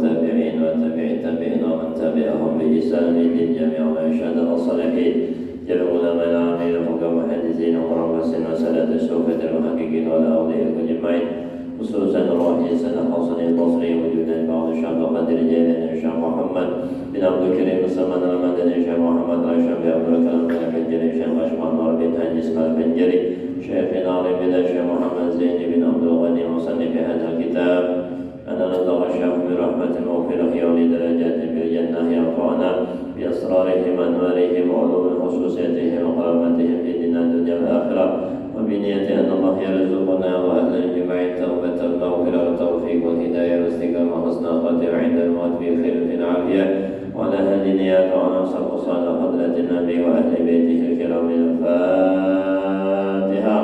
والتابعين وتابع التابعين ومن تبعهم بإحسان إلى جميع الشهداء الصالحين جل علماء العاملين وفقهاء المحدثين ومربصين وسادة الصوفية المحققين والأولياء أجمعين خصوصا الرئيس الحسن البصري وجود بعض الشيخ قدر جيلاني الشيخ محمد بن عبد الكريم الصمد المدني الشيخ محمد راشد بن عبد الكريم البنجري الشيخ اشمع نور بن حاج اسماعيل البنجري شيخنا العلم الشيخ محمد زين بن عبد الغني مصنف هذا الكتاب أن نطلع الشيخ برحمة مغفرة يولي درجات في الجنة ينفعنا بأسرارهم أنوارهم وعلوم خصوصيتهم وكرامتهم في دنيا الدنيا والآخرة وبنية أن الله يرزقنا وأهل الجماع التوبة والمغفرة والتوفيق والهداية والاستقامة وحسن الخاتمة عند الموت في خير في عافية وعلى هذه النيات وعلى صلاة حضرة النبي وأهل بيته الكرام الفاتحة.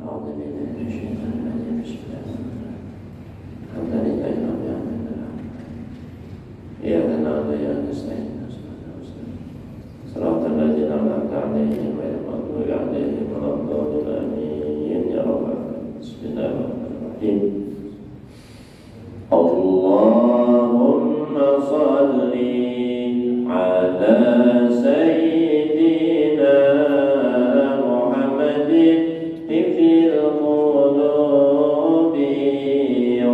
أعوذ بالله من الشيطان الرجيم بسم الله الحمد لله رب العالمين إياك نعبد وإياك نستعين صراط الذين أنعمت عليهم غير المغضوب عليهم ولا الضالين يا رب العالمين. بسم الله الرحمن الرحيم. اللهم صل على سيدنا محمد في القلوب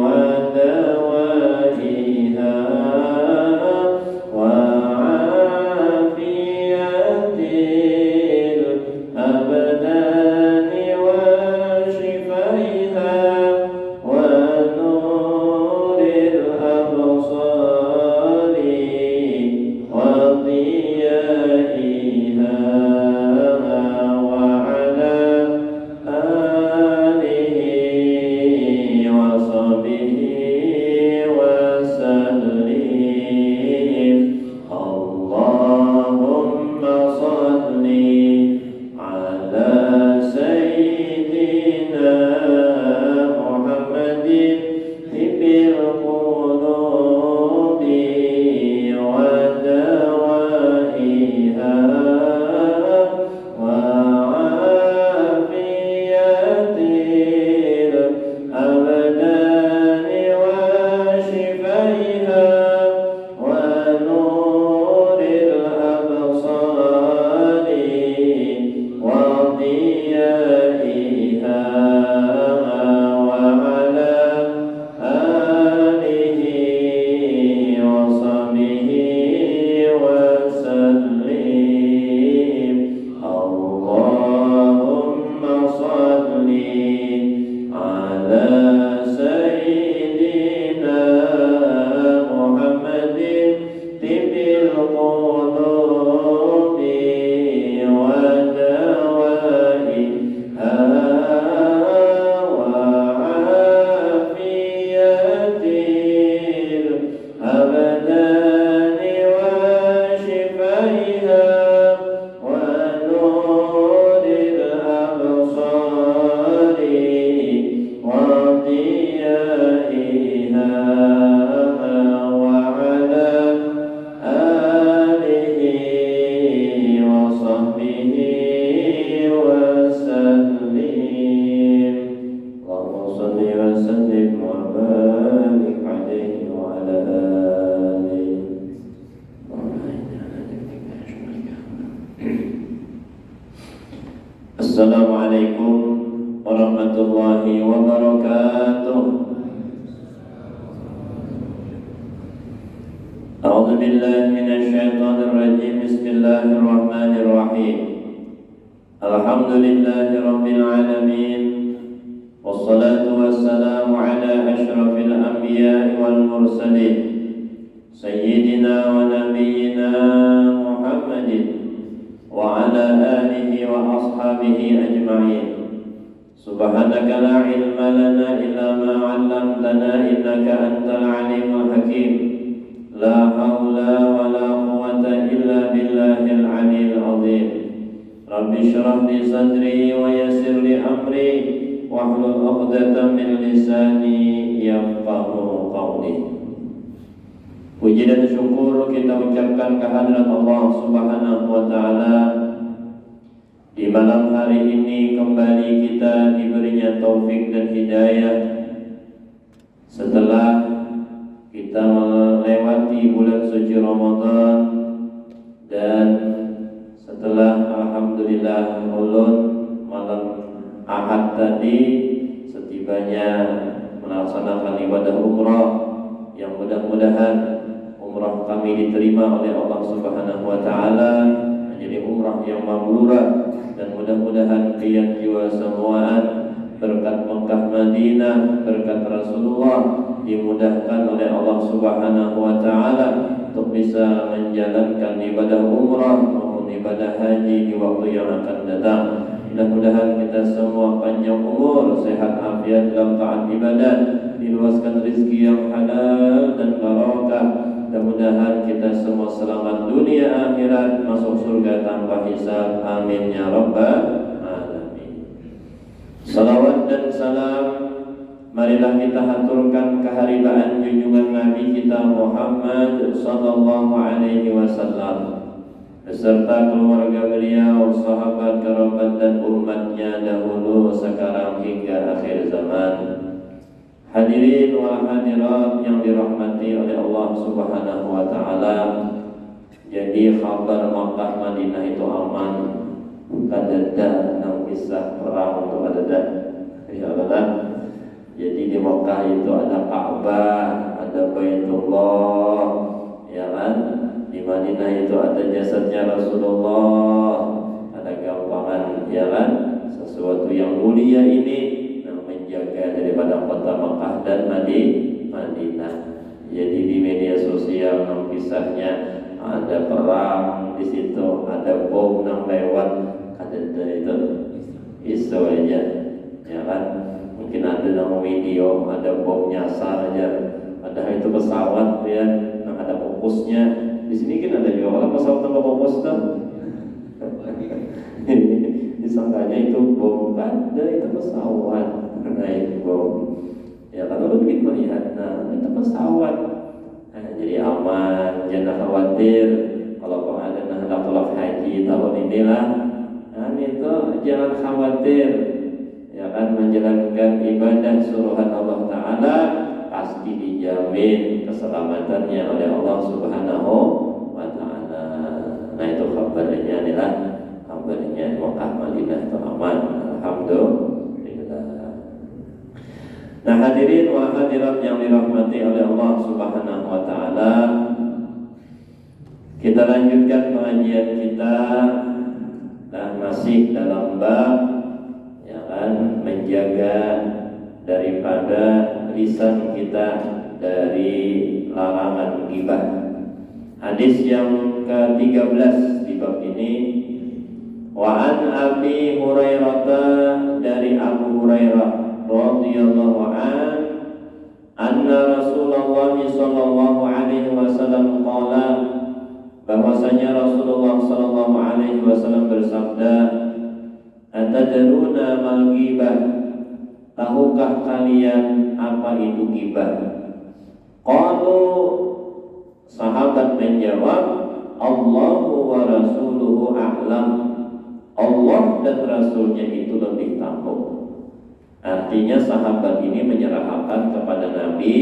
ودوائها وعافية الأبدان وشفائها ونور الأبصار وضيائها وعلى آله وصحبه وسلم. اللهم صل على سيدنا محمد في القلوب ودوائها وعافية الأبدان وشفائها ونور الأبصار وضيائها وعلى آله وصحبه وسلم. اللهم صل على سيدنا محمد طب القلوب ودوائها وعافية الأبدان وشفائها ونور الأبصار وضيائها وعلى آله وصحبه وسلم. اللهم صل وسلم وبارك عليه وعلى آله. Assalamualaikum warahmatullahi wabarakatuh. A'udzu billahi minasy syaithanir rajim. Bismillahirrahmanirrahim. Alhamdulillahi rabbil alamin. Wassalatu wassalamu ala asyrafil anbiya'i wal mursalin sayyidina wa nabiyyina Muhammadin wa ala alihi wa ashabihi ajma'in. Subhanaka la ilma lana illa ma 'allamtana innaka antal alimul hakim. La haula wa la quwwata illa billahil 'aliyyil 'azim. Rabbi shrah li sadri wa yassir li amri wahlul 'uqdatam min lisani yafqahu qawli. Puji dan syukur kita ucapkan kehadirat Allah Subhanahu wa taala. Di malam hari ini kembali kita diberinya taufik dan hidayah setelah kita melewati bulan suci Ramadan, dan setelah alhamdulillah ulun malam Ahad tadi setibanya melaksanakan ibadah umrah, yang mudah-mudahan umrah kami diterima oleh Allah Subhanahu wa taala menjadi umrah yang mabrurah, dan mudah-mudahan kalian jiwa semuaan berkat Mekah Madinah, berkat Rasulullah dimudahkan oleh Allah Subhanahu wa taala untuk bisa menjalankan ibadah umrah maupun ibadah haji di waktu yang akan datang. Mudah-mudahan kita semua panjang umur, sehat afiat dalam taat ibadat, diluaskan rezeki yang halal dan barakah. Mudah-mudahan kita semua selamat dunia akhirat, masuk surga tanpa hisab. Amin ya rabbal alamin. Salawat dan salam marilah kita haturkan keharibaan junjungan Nabi kita Muhammad sallallahu alaihi wasallam beserta keluarga beliau, sahabat, kerabat dan umatnya dahulu, sekarang hingga akhir zaman. Hadirin wal hadirat yang dirahmati oleh Allah Subhanahu wa taala. Jadi kabar Makkah Madinah itu aman. Kadada nang kisah perang itu ada. Ya Allah. Jadi di Makkah itu ada Ka'bah, ada Baitullah, ya kan? Di Madinah itu ada jasadnya Rasulullah, ada gampangan, ya kan? Sesuatu yang mulia ini yang menjaga daripada kota Makkah dan Madinah. Jadi di media sosial yang kisahnya ada perang di situ, ada bom yang lewat, ada itu isu aja, ya kan? Mungkin ada dalam video ada bom nyasar aja, ada itu pesawat ya, yang ada fokusnya. Di sini kan ada juga kalau pesawat tanpa fokus tuh. Disangkanya itu bom, kan ada itu pesawat, nah itu bom. Ya kalau lu bikin melihat, nah itu pesawat. Nah, jadi aman, jangan khawatir. Kalau ada Nahdlatul Haji tahun inilah, nah itu jangan khawatir. Ya kan, menjalankan ibadah suruhan Allah Ta'ala pasti dijamin keselamatannya oleh Allah Subhanahu wa Ta'ala. Nah itu kabarnya adalah kabarnya Makkah Madinah itu aman, alhamdulillah. Nah hadirin wa hadirat yang dirahmati oleh Allah Subhanahu wa Ta'ala, kita lanjutkan pengajian kita. Nah masih dalam bab menjaga daripada lisan kita dari larangan ghibah. Hadis yang ke-13 di bab ini, wa an Abi Hurairah, dari Abu Hurairah radhiyallahu an, anna Rasulullah sallallahu alaihi wasallam qala, bahwasanya Rasulullah sallallahu alaihi wasallam bersabda, atadruna mal ghibah, tahukah kalian apa itu ghibah? Qalu, sahabat menjawab, Allahu wa rasuluhu a'lam, Allah dan rasulnya itu lebih tahu. Artinya sahabat ini menyerahkan kepada Nabi,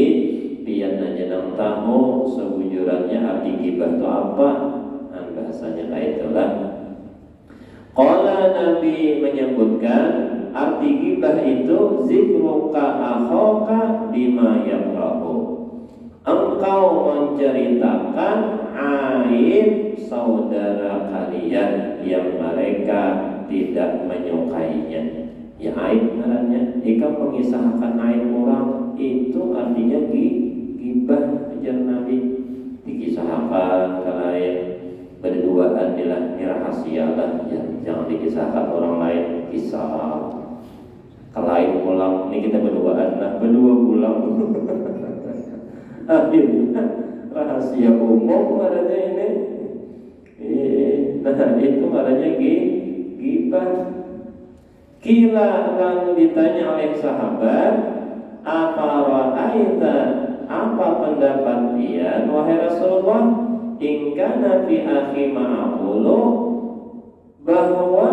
pian jeneng tahu sebujurannya arti ghibah itu apa. Nah, bahasanya kayak itulah. Qala, Nabi menyebutkan arti ghibah itu zikruka akhaka bima yakrahu, engkau menceritakan aib saudara kalian yang mereka tidak menyukainya. Ya aib namanya, jika mengisahkan aib orang itu artinya ghibah, ajar Nabi. Dikisahkan ke lain, berduaan inilah rahasia lah, ya, jangan dikisahkan orang lain, kisah ke lain pulang. Ini kita berduaan, nah berdua pulang. Akhirnya rahasia umum adanya ini. Nah itu adanya ghibah. Kila, lalu ditanya oleh sahabat, apa ra'aita, apa pendapat dia wahai Rasulullah, ingkana fi akhi ma'aqulu, bahwa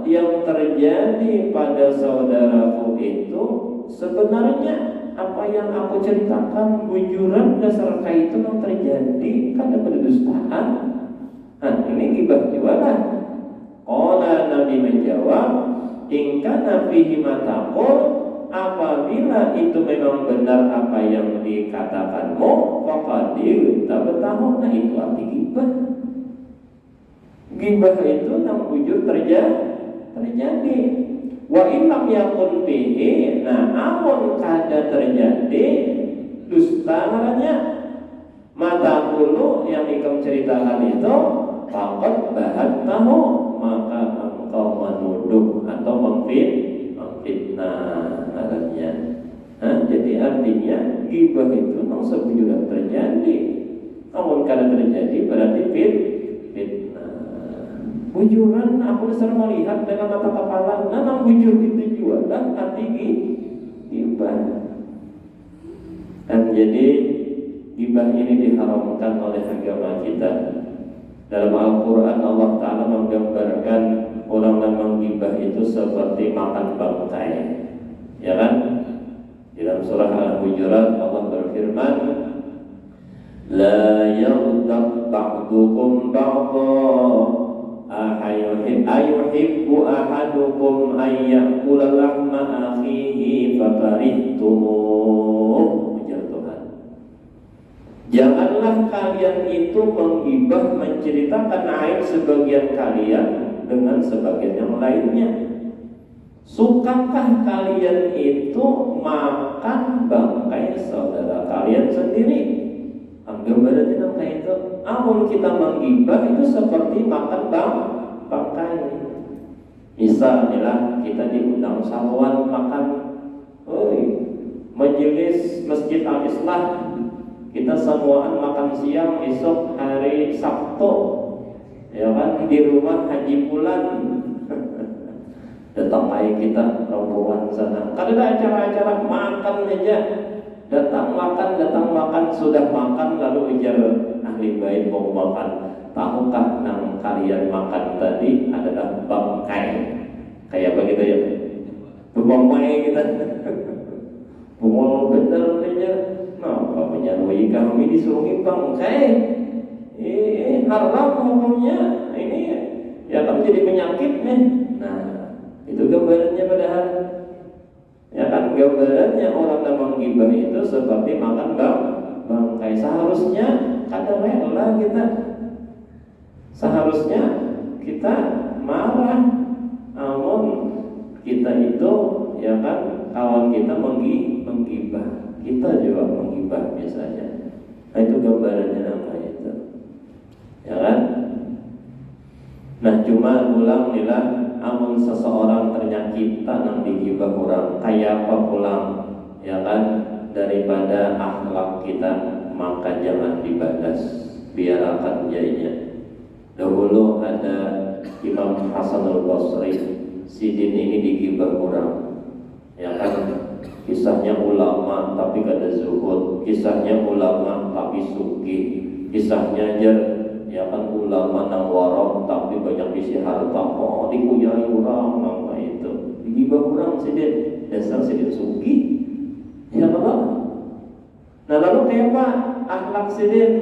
yang terjadi pada saudaraku itu sebenarnya apa yang aku ceritakan bujuran dasar itu yang terjadi karena kedustaan. Nah, ini ghibah juga lah. Qala Nabi menjawab, in kana fihi ma taqul, apabila itu memang benar apa yang dikatakanmu, faqadir tabtahu, nah itu arti ghibah. Ghibah itu yang bujur terjadi. Wa in lam yakun fihi, nah amun kada terjadi dusta ngarannya mata dulu yang ikam ceritakan itu, faqad bahattahu, maka engkau menuduh atau memfitnah ngarannya. Nah, jadi artinya ghibah itu memang sebujurnya terjadi. Namun kada terjadi berarti fitnah. Bujuran aku dasar melihat dengan mata kepala, nah bujur itu juga dan arti ghibah. Dan jadi ghibah ini diharamkan oleh agama kita. Dalam Al-Quran Allah Ta'ala menggambarkan orang yang menggibah itu seperti makan bangkai, ya kan? Dalam surah Al-Hujurat Allah berfirman, la yaghtab ba'dukum ba'dha ayuhibbu ahadukum an ya'kula lahma akhihi fakarihtumuh. Ujar Tuhan, janganlah kalian itu menggibah, menceritakan aib sebagian kalian dengan sebagian yang lainnya. Sukakah kalian itu makan bangkai saudara kalian sendiri? Gambarannya kayak itu. Amun kita menggibah itu seperti makan bangkai. Misalnya kita diundang saluan makan, majelis Masjid Al-Islah, kita semuaan makan siang besok hari Sabtu, ya kan, di rumah Haji Pulan. Datang aja kita rombongan sana. Kan ada acara-acara makan aja. Datang makan, sudah makan lalu ujar ahli bait mau makan. Tahukah yang kalian makan tadi adalah bangkai? Kayak begitu ya. Bangkai kita. Bungol bener aja. Nah, bapaknya Nui kami disuruh bangkai. Haram hukumnya. Ini ya kan jadi penyakit nih. Nah, itu gambarannya padahal. Ya kan, gambarannya orang yang menggibah itu seperti makan bangkai. Seharusnya kada rela kita. Seharusnya kita marah. Namun kita itu ya kan kawan kita menggibah. Kita juga menggibah biasanya. Nah, itu gambarannya apa itu. Ya kan? Nah, cuma ulang nilah amun seseorang ternyata nang digibah orang kayak apa pulang, ya kan, daripada akhlak kita, maka jangan dibalas, biarkan jadinya. Dahulu ada Imam Hasan al-Basri, sidin ini digibah orang, ya kan, kisahnya ulama tapi kada zuhud, kisahnya ulama tapi sugih, kisahnya ya kan ulama nang warok tapi banyak isi harta, dikuyai orang maka itu digibah orang sidin, dasar sidin sugi, ya Allah. Nah lalu kayak apa akhlak sidin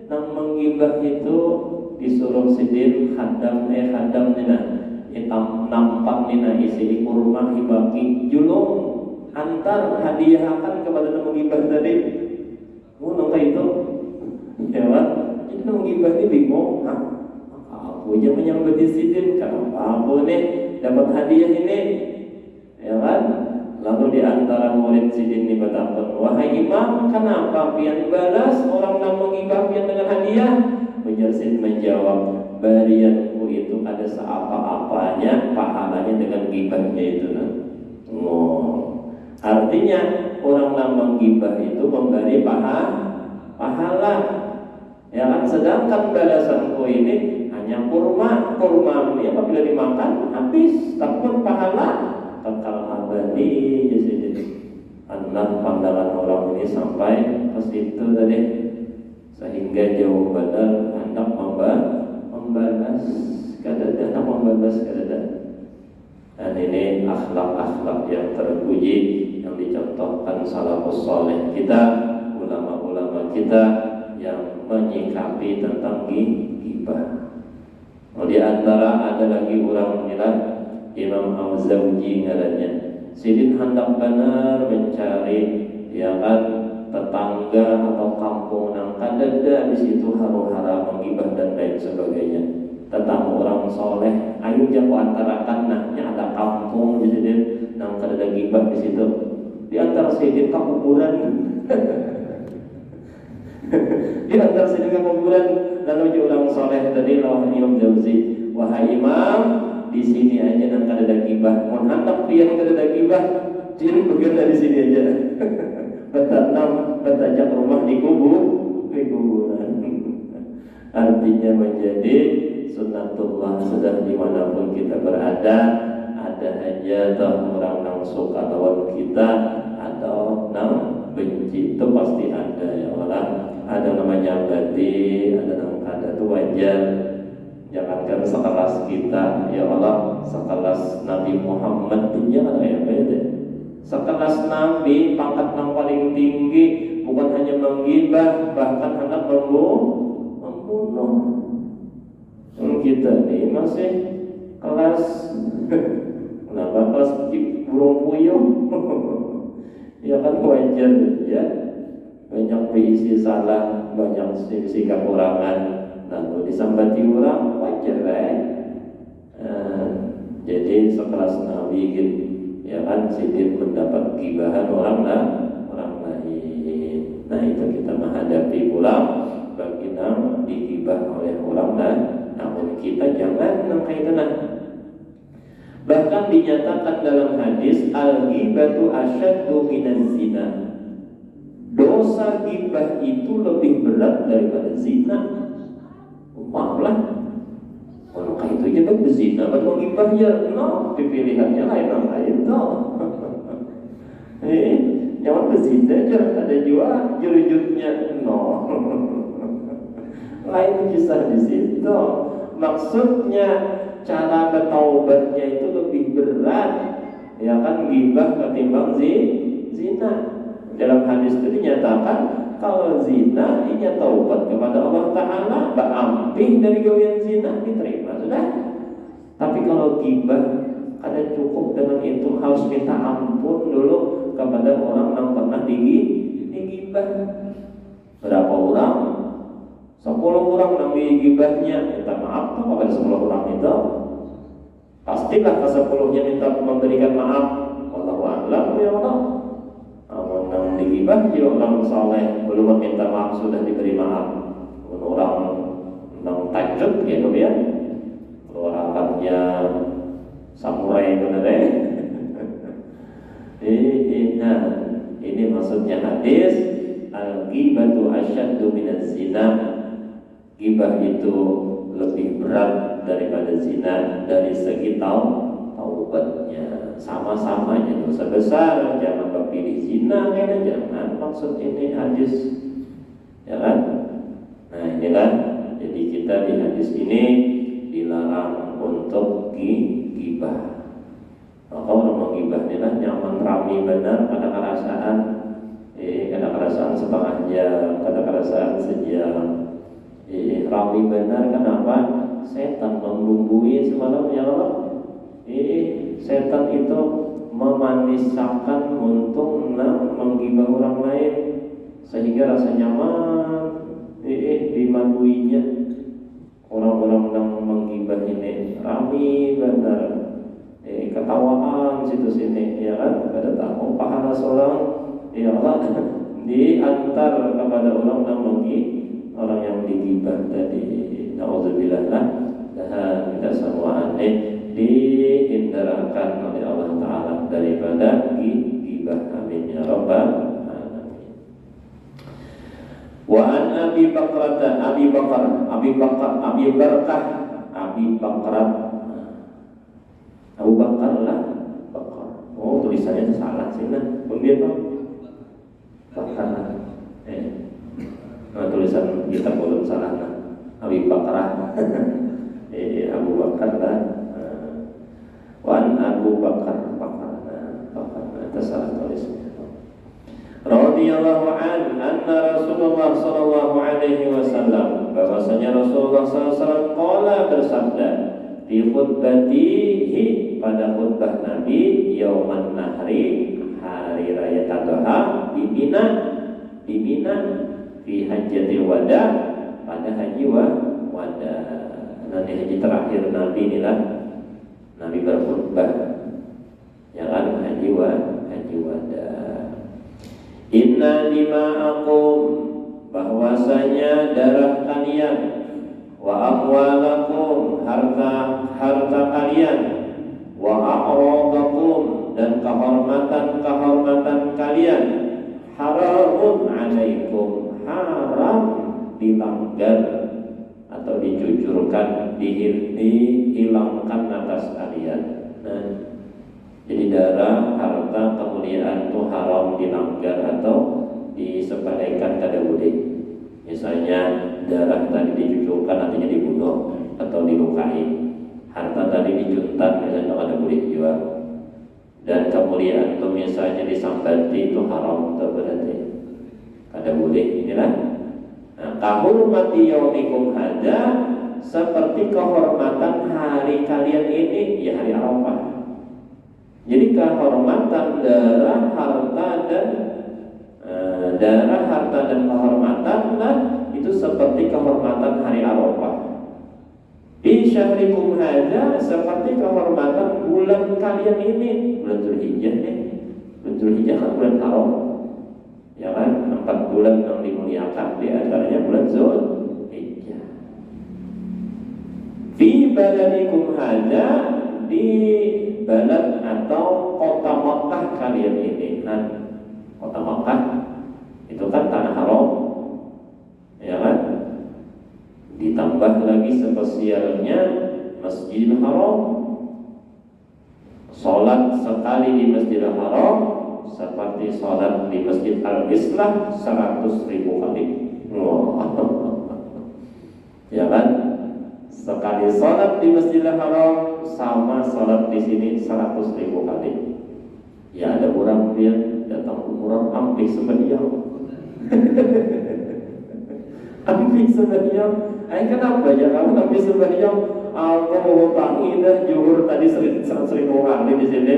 nang menggibah itu? Disuruh sidin hadam nina hitam nampak nina isi kurma hibaki julung antar hadiahkan kepada nang menggibah tadi. Kayak itu ya kan? Itu menggibah ini bingung, aku aja menyambut sidin, kenapa aku nih dapat hadiah ini, ya kan? Lalu di antara murid sidin ini berkata, wahai imam, kenapa pian balas orang yang menggibah pian dengan hadiah? Ujar sidin menjawab, barianku itu ada seapa-apanya pahalanya dengan gibahnya itu. Artinya orang yang menggibah itu memberi pahala. Ya kan, sedangkan balasanku ini hanya kurma ini apabila dimakan habis, tapi pahala kekal abadi. Jadi adalah pandangan orang ini sampai ke situ tadi, sehingga jauh badal hendak membalas kadada. Dan ini akhlak yang terpuji yang dicontohkan salafus saleh kita, ulama-ulama kita yang menyikapi tentang ghibah. Di antara ada lagi orang bilang Imam Al-Zawji ngarannya, sidin hendak benar mencari ya kan tetangga atau kampung yang kadada di situ huru-hara menggibah dan lain sebagainya. Tentang orang soleh, ayo jago antara kanahnya ada kampung di sini yang kadada gibah di situ. Di antara sidin ke kuburan. Di antara sidin ke kuburan lalu orang soleh tadi lawan Imam Jauzi, wahai Imam, di sini aja yang kadada gibah. Mau hantar pian kadada gibah, jadi bekerja di sini aja. Betajak rumah di kuburan. Artinya menjadi sunnatullah sudah dimanapun kita berada, ada aja toh orang yang suka lawan kita atau yang benci itu pasti ada ya Allah. Ada namanya berarti, ada yang kada itu wajar. Jangankan sekelas kita ya Allah, sekelas Nabi Muhammad pun jangan kayak beda. Sekelas Nabi, pangkat yang paling tinggi bukan hanya menggibah, bahkan hendak membunuh. Kita nih masih kelas kenapa kelas burung puyuh. Ya kan wajar ya, banyak berisi salah, banyak sisi kekurangan, lalu disambati orang wajar jadi sekelas Nabi gitu ya kan, sidin mendapat gibahan orang lain. Nah itu kita menghadapi pula bagi yang digibah oleh orang lain, namun kita jangan nangkaitan. Bahkan dinyatakan dalam hadis al-ghibatu asyaddu minaz zina. Dosa gibah itu lebih berat daripada zina. Umpamlah kalau itu aja berzina, kalau gibah ya, no, pilihannya lain no. Jangan berzina aja, ada juga jurujutnya, no. Lain kisah di situ. Maksudnya cara bertaubatnya itu lebih berat, ya kan, gibah ketimbang zina. Dalam hadis itu dinyatakan kalau zina ini taubat kepada Allah Ta'ala, beramping dari gawean zina, diterima sudah. Tapi kalau gibah, ada cukup dengan itu, harus minta ampun dulu kepada orang yang pernah digibah. Berapa orang? 10 orang yang digibahnya minta maaf kepada 10 orang itu. Pastilah ke 10-nya minta memberikan maaf. Wallahu a'lam ya Allah. Yang digibah juga orang saleh belum meminta maaf sudah diberi maaf. Orang yang tajud gitu ya, orangnya samurai benar Nah ini maksudnya hadis al-ghibatu asyaddu minaz zina. Gibah itu lebih berat daripada zina dari segi taubatnya. Sama-sama aja dosa besar, jangan pilih zina, jangan. Maksud ini hadis, ya kan? Nah inilah, jadi kita di hadis ini dilarang untuk gibah. Maka orang menggibah ini lah nyaman rami benar, kada kerasaan setengah jam, kada kerasaan sejam. Rami benar, kenapa? Setan membumbui semalam ya Allah. Setan itu memaniskan untuk menggibah orang lain sehingga rasa nyaman dimaduinya. Orang-orang yang menggibah ini rami benar, ketawaan situ sini ya kan, pada tahu pahala seorang ya Allah diantar kepada orang yang digibah tadi. Nauzubillah lah, dan kita semua dihindarkan oleh Allah Ta'ala daripada gibah. Amin ya Rabbal Alamin. Wa an Abi Bakar Abu Bakar lah Bakar. Oh tulisannya salah sih nah. Kemudian Bakar. Tulisan kita belum salah nah. Abi Bakar. Abu Bakar lah. Wan Abu Bakar. Bakar. Itu salah tulis. anna Rasulullah sallallahu alaihi wasallam, bahwasanya Rasulullah sallallahu alaihi wasallam qala bersabda di khutbatihi, pada khutbah Nabi yauman nahri, hari raya Adha di Mina, fi hajjatil wada, pada haji wada. Nanti haji terakhir Nabi inilah Nabi berkhutbah, ya kan, haji wada. Inna dima'akum, bahwasanya darah kalian, wa amwalakum, harta kalian, wa a'radakum, dan kehormatan kalian, haramun alaikum, haram dilanggar atau dicucurkan, dihilangkan atas kalian. Nah, jadi darah, harta, kemuliaan itu haram dilanggar atau disepelekan kada boleh. Misalnya darah tadi dicucurkan, artinya dibunuh atau dilukai. Harta tadi dicuntat, misalnya kada boleh juga. Dan kemuliaan itu misalnya disambati, itu haram, itu berarti kada boleh. Inilah kahurmati yaumikum hadza, seperti kehormatan hari kalian ini, ya hari Arafah. Jadi kehormatan darah, harta dan kehormatan itu seperti kehormatan hari Arafah. Di syahrikum hadza, seperti kehormatan bulan kalian ini, bulan Dzulhijjah nih. Bulan Dzulhijjah kan bulan haram, ya kan, 4 bulan yang dimuliakan, di antaranya bulan Dzulhijjah. Fi baladikum hadza, di balad atau kota Makkah kalian ini. Nah, kota Makkah itu kan tanah haram, ya kan? Ditambah lagi spesialnya Masjidil Haram. Salat sekali di Masjidil Haram seperti salat di Masjid Al-Islah 100.000 kali. Ya kan? Sekali salat di Masjidil Haram sama salat di sini 100.000 kali. Ya, ada orang dia datang umrah hampir sembahyang. Hampir sembahyang. Kenapa ya kamu hampir sembahyang? Aku mau tangi dah zuhur tadi 100.000 kali di sini.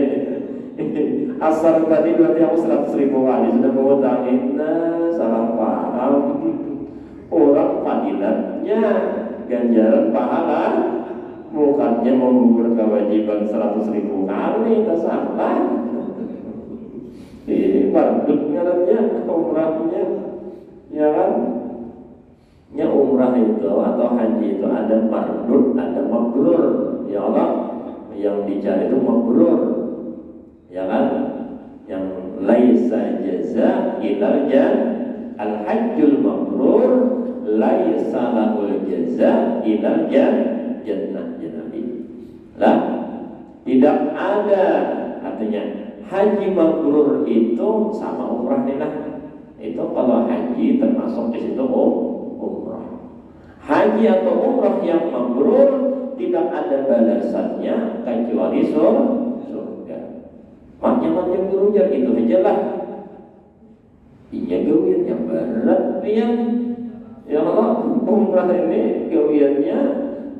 Asar tadi berarti aku 100.000 kali sudah mau tangi. Nah, salah paham. Orang fadilatnya ganjaran pahala, bukannya mengukur kewajiban 100.000 kali, tak salah. Ini mardut ngarannya umrahnya, ya kan? Ya, umrah itu atau haji itu ada mardut, ada mabrur. Ya Allah, yang dicari itu mabrur, ya kan? Yang laisa jaza ilal al-hajjul mabrur, laisa lahul jaza ilal jannah, ya Nabi. Lah, tidak ada, artinya haji mabrur itu sama umrah nih lah. Itu kalau haji termasuk di situ umrah. Haji atau umrah yang mabrur tidak ada balasannya kecuali surga. Maknya berujar itu aja lah. Iya gawin yang berat yang ya Allah, umrah ini gawiannya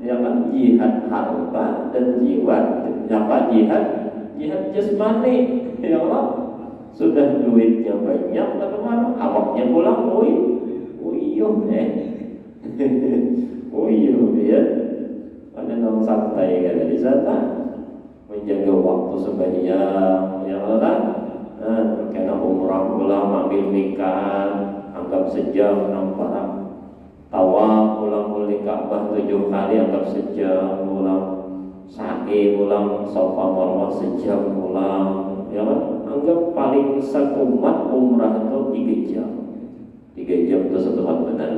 ya kan jihad harta dan jiwa. Apa jihad jasmani, ya Allah. Sudah duitnya banyak tapi mana awaknya pulang, ya. Ada nang santai kan di sana, menjaga waktu sembahyang, ya Allah. Karena umrah pulang ambil mikat, anggap sejam nampak. Tawaf pulang muli Ka'bah 7 kali anggap sejam pulang. Sa'i pulang Safa Marwah sejam pulang, ya kan? Anggap paling sekumat umrah itu 3 jam. 3 jam itu satu hal benar.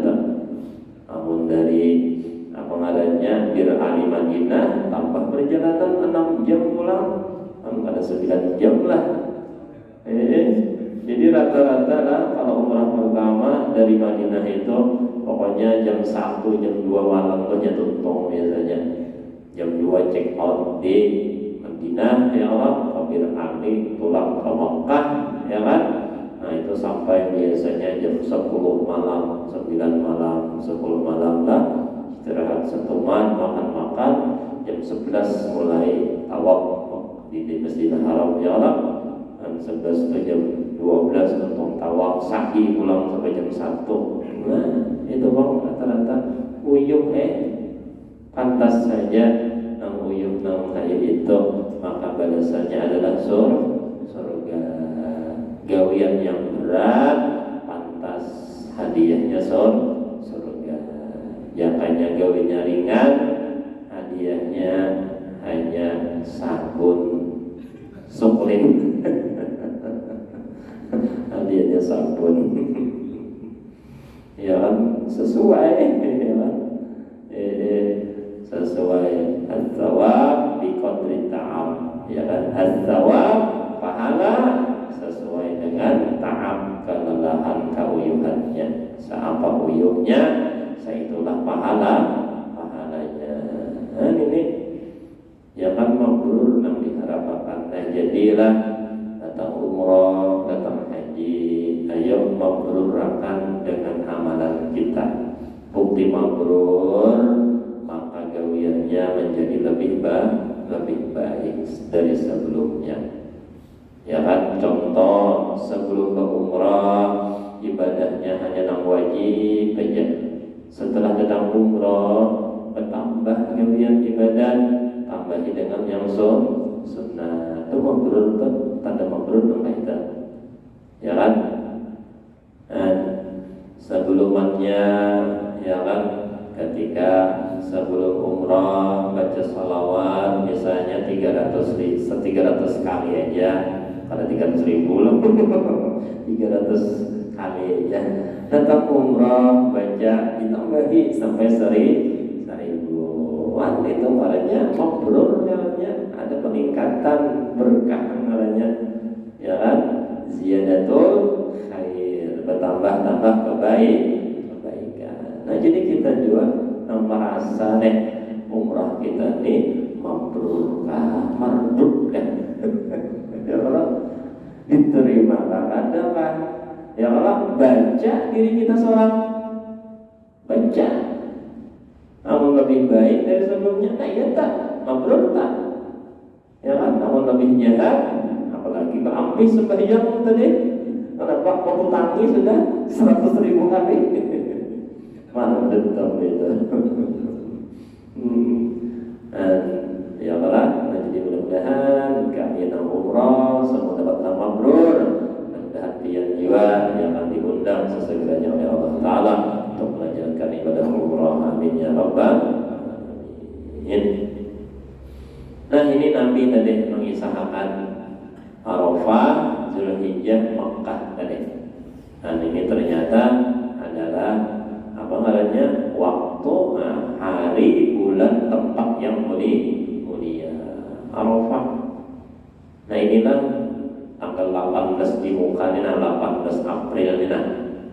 Namun dari pengadanya Bir Ali Madinah tambah perjalanan 6 jam pulang, ada 9 jam lah. Jadi rata-rata lah kalau umrah pertama dari Madinah itu pokoknya jam 1, jam 2 malam aja tutup biasanya. Jam 2 check out di Madinah, ya Allah. Bir Ali pulang ke Makkah, ya kan? Nah itu sampai biasanya jam 10 malam, 9 malam, 10 malam lah istirahat setuman, makan-makan. Jam 11 mulai tawaf di Masjidil Haram ya Allah. Dan 11 ke jam 12 untuk tawaf, sa'i pulang sampai jam 1. Nah itu bang rata-rata uyuh pantas saja nang uyuh nang hayu itu, maka balasannya adalah surga. Gawian yang berat pantas hadiahnya surga. Jangannya gawinya ringan, hadiahnya hanya sabun suklin. Hadiahnya sabun. Ya kan sesuai ya kan? Sesuai al-thawab bi qadri ta'am, ya kan? Al-thawab pahala sesuai dengan ta'am, kelelahan, keuyuhannya. Seapa uyuhnya, seitulah pahalanya. Nah ini ya kan mabrur nang diharapkan. Nah jadilah datang umroh, datang haji, ayo mabrurakan dengan amalan kita. Bukti mabrur, maka gawiannya menjadi lebih baik dari sebelumnya. Ya kan, contoh sebelum ke umrah ibadahnya hanya nang wajib aja. Setelah datang umrah bertambah gawian ibadah, tambahi dengan yang sunnah. Itu mabrur tuh, tanda mabrur nang kita. Ya kan? Dan sebelumnya ya kan, ketika sebelum umrah baca salawat misalnya 300 kali aja, pada 300.000 loh 300 kali aja. Datang umrah baca ditambahi sampai 1.000. Wah itu malahnya mabrur, namanya ada peningkatan berkah namanya, ya kan, ziyadatul khair, bertambah-tambah kebaikan. Nah jadi kita juga merasa umrah kita nih mabrur mardud kan. Ya Allah diterima kan, ada kan. Ya Allah baca diri kita seorang baca, namun lebih baik dari sebelumnya. Nah ya tak mabrur tak, ya kan. Namun lebih jahat, apalagi berampi sembahyang tadi, kenapa waktu tangi sudah 100.000 kali. Mana tetap itu. Ya Allah, jadi mudah-mudahan kami yang umrah semua dapat mabrur, mudah-mudahan pian jiwa yang akan diundang sesegeranya oleh Allah Ta'ala untuk melanjutkan ibadah umrah. Amin ya rabbal alamin. Nah ini Nabi tadi mengisahkan Arafah, Zulhijjah, Makkah tadi. Dan ini ternyata adalah apa namanya, waktu, hari, bulan, tempat yang mulia Arafah. Nah inilah tanggal 18 di muka ini, 18 April ini,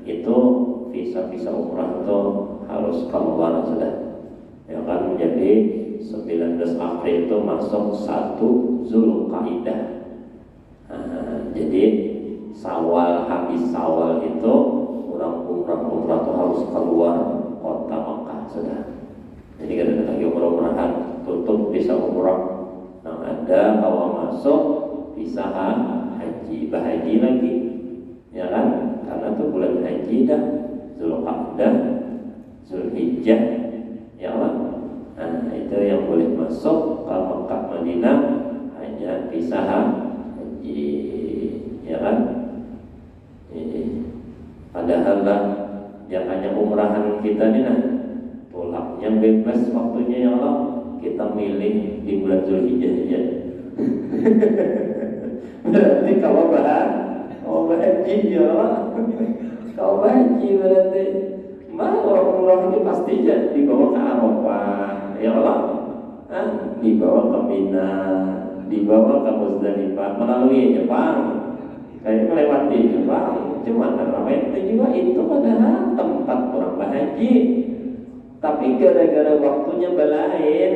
itu visa umrah itu harus keluar sudah, ya kan. Jadi 19 April itu masuk 1 Zulqaidah. Jadi Syawal, habis Syawal itu orang umrah itu harus keluar kota Makkah sudah. Jadi kadang lagi umrah-umrahan tutup bisa umrah. Nah ada kalau masuk bisa haji, bahaji lagi, ya kan? Karena itu bulan haji dah, Zulqa'dah, Zulhijjah, ya kan? Nah itu yang boleh masuk ke Makkah Madinah hanya bisa haji, ya kan? Padahal lah yang hanya umrahan kita nih pulangnya bebas waktunya, ya Allah. Kita milih di bulan Zulhijjah aja. Berarti kalau haji ya Allah. Kalau haji berarti orang umrah ini pasti aja dibawa ke Arafah, ya Allah. Dibawa ke Mina, dibawa ke Muzdalifah melalui Jepang. Kayak melewati Jepang, cuma terawih juga itu padahal tempat orang berhaji. Tapi gara-gara waktunya belain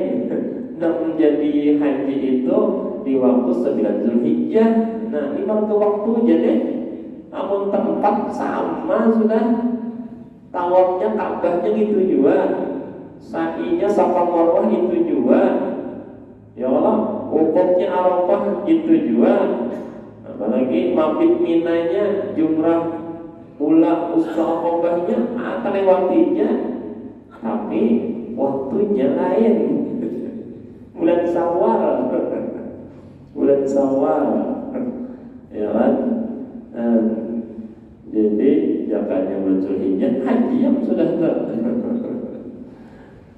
dan menjadi haji itu di waktu 9 Zulhijjah. Nah ini waktu aja deh. namun tempat sama sudah, tawafnya Ka'bahnya gitu juga, sa'inya Safa Marwah itu juga, ya Allah, wukufnya Arafah itu juga, apalagi mabit minanya, jumrah ula Aqabahnya akan lewatinya, tapi waktunya lain. Bulan Syawal, bulan Syawal, ya kan? Jadi jakanya bulan Zulhijjah, haji yang sudah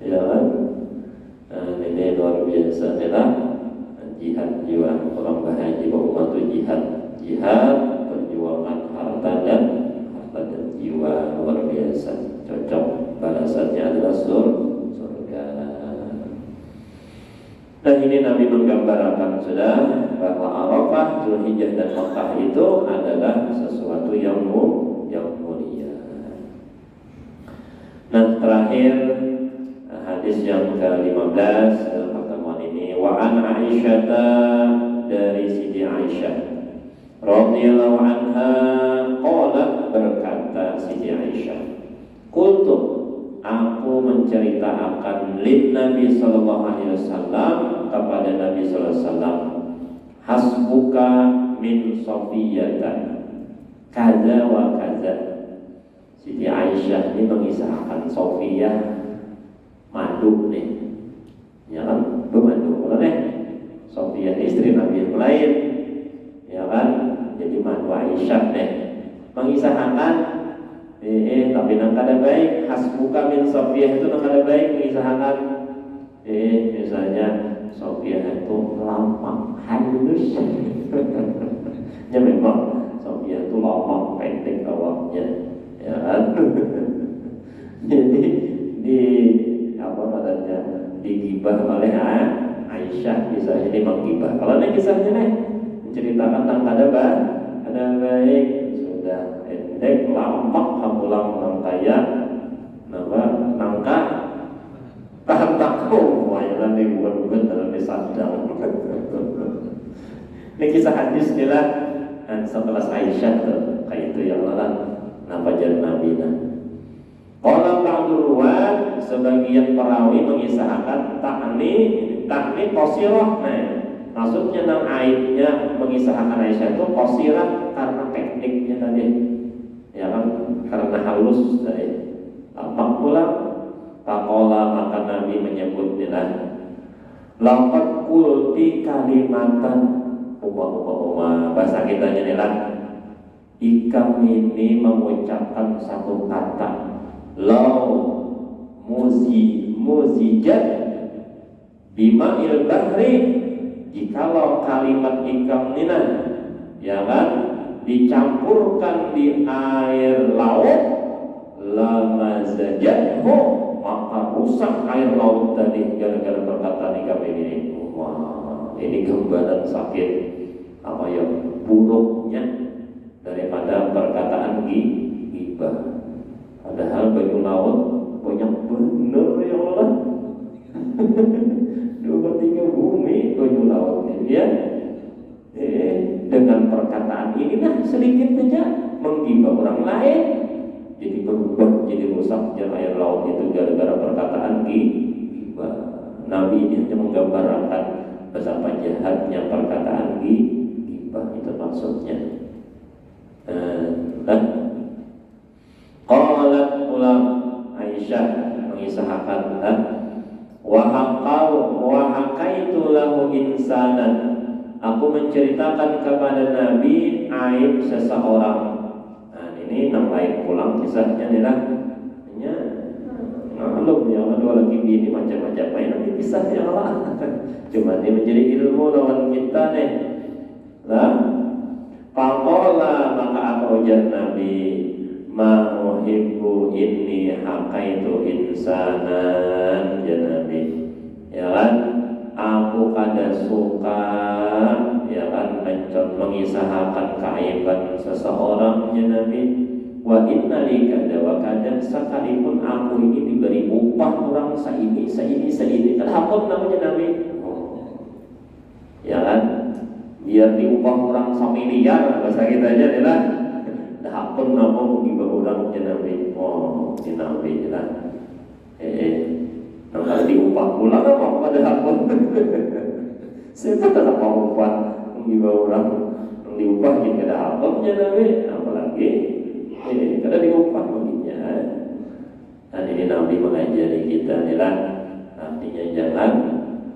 ya kan? Ini luar biasa adalah jihad jiwa orang berhaji bahwa itu jihad perjuangan harta dan jiwa luar biasa, cocok, balasannya adalah surga. Dan ini Nabi menggambarkan sudah bahwa Arafah, Zulhijjah dan Makkah itu adalah sesuatu yang mulia. Nah, terakhir hadis yang ke-15 dalam pertemuan ini, wa an Aisyah, dari Siti Aisyah radhiyallahu anha qalat, berkata Siti Aisyah, qultu, aku menceritakan lin Nabi sallallahu alaihi wasallam, kepada Nabi sallallahu alaihi wasallam, hasbuka min Safiyatan kaza wa kaza. Siti Aisyah ini mengisahkan Safiyah madu nih, ya kan, pemandu kalau nih Safiyah istri Nabi yang lain, ya kan, jadi madu Aisyah nih mengisahkan tapi nang kada baik, hasbuka min Safiyah itu nang kada baik mengisahkan misalnya Safiyah itu lama halus ya memang Safiyah itu lama pendek awaknya, ya kan. Jadi di apa namanya, digibah oleh Aisyah, kisah ini menggibah. Kalau ini kisahnya nih menceritakan tentang ada baik, sudah pendek, lampak, hamulang nangkaya, nangka tahan takut, wayalan dibuat-buat dalam sadang. Ini kisah hadis inilah setelah Aisyah tuh, kayak itu yang lalan napa jar Nabi nah. Kalau ba'dul ruwat, sebagian perawi mengisahkan takni qasirah. Nah, maksudnya nang aibnya mengisahkan Aisyah itu qasirah karena pendeknya tadi, ya kan, karena halus tadi. Tampak pula faqala, maka Nabi menyebut nilai laqad qulti kalimatan, bahasa kitanya nilai ikam ini mengucapkan satu kata, lau muzijat bima il bahri, jikalau kalimat ikam nina, ya kan, dicampurkan di air laut, lamazajathu, maka rusak air laut tadi gara-gara perkataan ikam ini. Wah, ini gambaran sakit apa ya, buruknya daripada perkataan ghibah. Padahal baju laut banyak bener ya Allah. 2/3 bumi baju laut ya. Dengan perkataan ini nah sedikit saja menggibah orang lain, jadi berubah, jadi rusak air laut itu gara-gara perkataan ghibah. Nabi ini hanya menggambarkan betapa jahatnya perkataan ghibah, itu maksudnya. Qalat ulam, Aisyah mengisahkan, wa hakaitu lahu insanan, aku menceritakan kepada Nabi aib seseorang. Nah, ini nambahin pulang kisahnya nih lah. Belum ya, dua lagi bini macam-macam main nanti kisahnya Allah. Cuma ini menjadi ilmu lawan kita nih. Lah, faqala, maka apa ujar Nabi, ma uhibbu inni hakaitu insanan, ya Nabi, ya kan, aku kada suka, ya kan, mengisahkan keaiban seseorang, ya Nabi. Wa inna li kada wa kada, sekalipun aku ini diberi upah orang saini kan hakam namanya Nabi, ya kan, biar diupah orang 1 miliar bahasa kita aja adalah hakun napa mugi urang Nabi Nabi lah. Nang diupah pula apa pada hakun. Siapa tak mau upah mugi urang diupah kita ada hakumnya Nabi, apalagi kada diupah baginya. Dan ini Nabi mengajari kita adalah artinya jangan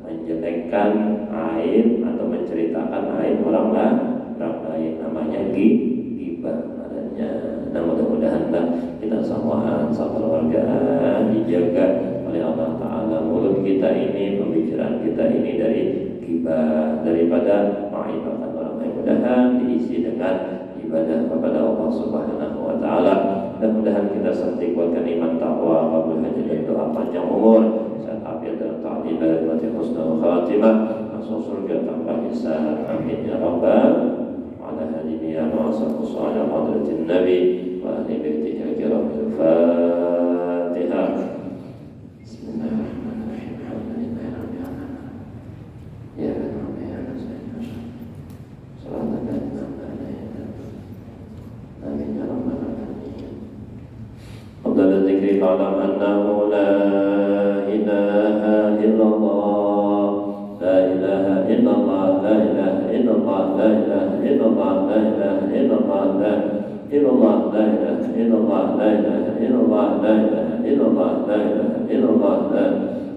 menjelekkan aib atau menceritakan aib orang lain, namanya ghibah adanya. Nah mudah-mudahan kita samaan keluargaan dijaga oleh Allah Ta'ala mulut kita ini, pembicaraan kita ini dari ghibah, daripada mengibahkan orang lain. Mudah-mudahan diisi dengan ibadah kepada Allah Subhanahu wa Ta'ala. Dan mudah-mudahan kita seperti kuatkan iman taqwa, qabul hajat dan doa panjang umur, sehat afiat dan ta'adil dan mati husnul khatimah, masuk surga tanpa hisab. Amin ya rabbal alamin. Ya ma'asaqus ala hadratin nabi wa ahli baitihi al-kiramil Fatihah. Bismillahirrahmanirrahim. Alhamdulillahi rabbil alamin. Ya rabbi ya nasayyidina sallallahu alaihi wa sallam. Amin ya rabbal alamin. أفضل الذكر فاعلم أنه لا إله إلا الله لا إله إلا الله لا إله إلا الله لا إله إلا الله لا إله إلا الله لا إلا الله لا إله إلا الله لا إله إلا الله لا إله إلا الله لا إله إلا الله لا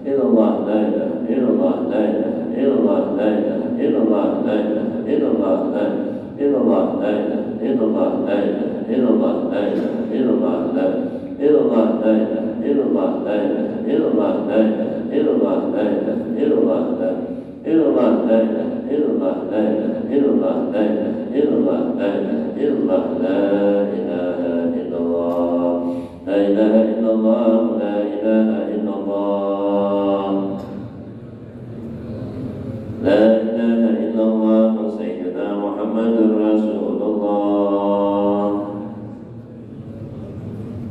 إلا الله لا إله إلا الله لا إله إلا الله لا إله إلا الله لا إله إلا الله لا إلا الله لا إله إلا الله لا إله إلا الله لا إله إلا الله لا إلا الله لا إله إلا الله لا إله إلا الله لا إله إلا الله لا إله إلا الله لا إلا الله لا إله إلا الله لا إله إلا الله لا إله إلا الله لا إله إلا الله لا إله إلا الله لا إله إلا الله لا إله إلا الله لا إله إلا الله سيدنا محمد رسول الله.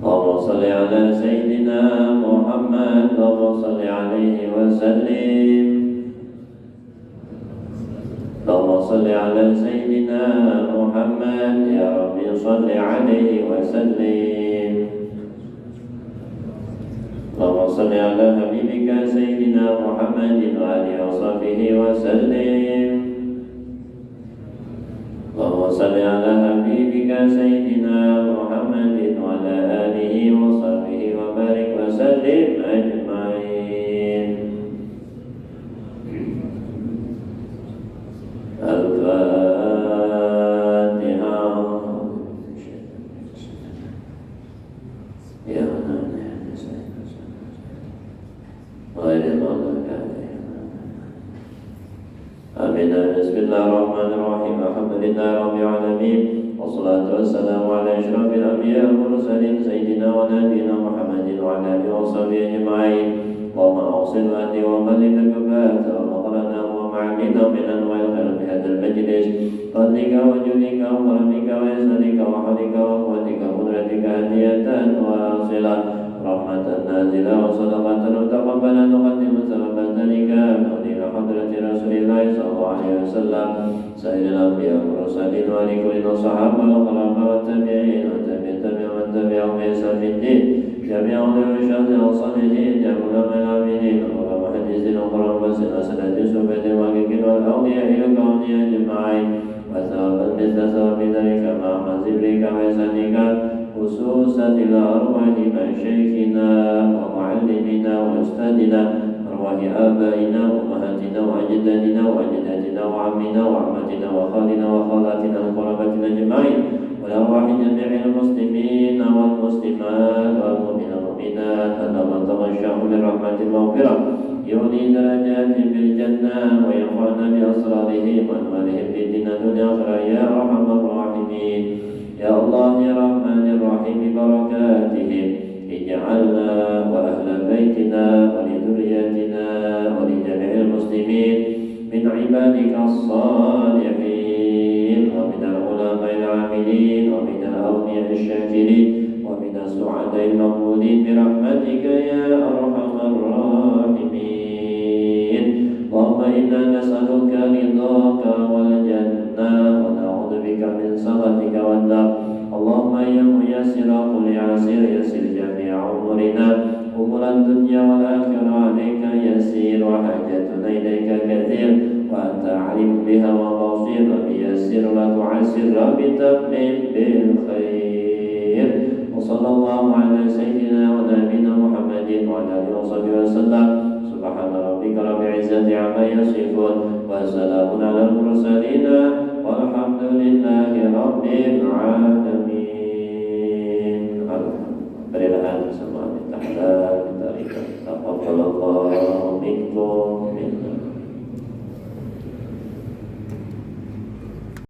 اللهم صل على سيدنا محمد اللهم صل عليه وسلم. اللهم صل على سيدنا محمد يا ربي صل عليه وسلم. اللهم صل على حبيبك سيدنا محمد وآله وصحبه وسلم. اللهم صل على حبيبك سيدنا محمد وعلى آله وصحبه وبارك وسلم أجمعين. الفاتحة. يا غير المغضوب عليهم. آمين. بسم الله الرحمن الرحيم. الحمد لله رب العالمين والصلاة والسلام على أشرف الأنبياء والمرسلين سيدنا ونبينا محمد وعلى آله وصحبه أجمعين. اللهم أوصل وأهدي وبلغ كفاة ومغرنا ومعاملنا من أنواع الخير في هذا المجلس فضلك وجودك وكرمك وإحسانك وحولك وقوتك وقدرتك هدية واصلة رحمة نازلة وصدقة متقبلة نقدم سبب ذلك نودي حضرة رسول الله صلى الله عليه وسلم سائر الأنبياء والمرسلين ولكل الصحابة والخلفاء والتابعين وتابع من تبعهم بإحسان في الدين جميع الرشاد والصالحين جميع العلماء العاملين والمحدثين والقرآن والسنة السنة والمحققين والأولياء الكونيين أجمعين وثواب مثل ثواب ذلك مع مزبرك وإحسانك خصوصا إلى أرواح مشايخنا ومعلمنا وأستاذنا أرواح آبائنا وأمهاتنا وأجدادنا وأجدادنا وعمنا وعماتنا وخالنا وخالاتنا وقرابتنا أجمعين ولأرواح جميع المسلمين والمسلمات والمؤمنين والمؤمنات اللهم تغشاهم بالرحمة المغفرة يولي درجات في الجنة وينفعنا بأسرارهم وأنوارهم في الدين الدنيا آخرة يا أرحم الراحمين. يا الله يا رحمن الرحيم ببركاتهم اجعلنا وأهل بيتنا ولذرياتنا ولجميع المسلمين من عبادك الصالحين ومن العلماء العاملين ومن الأولياء الشاكرين ومن السعداء المقبولين برحمتك يا أرحم الراحمين. اللهم إنا نسألك رضاك والجنة ونعوذ بك من سخطك والنار. اللهم يا ميسر كل عسير يسر جميع أمورنا أمور الدنيا والآخرة عليك يسير وحاجتنا إليك كثير وأنت علم بها وبصير بيسر وتعسر بتمم بالخير وصلى الله على سيدنا ونبينا محمد وعلى آله وصحبه وسلم سبحان ربك رب العزة عما يصفون وسلام على المرسلين والحمد لله رب العالمين. Berilah semua minta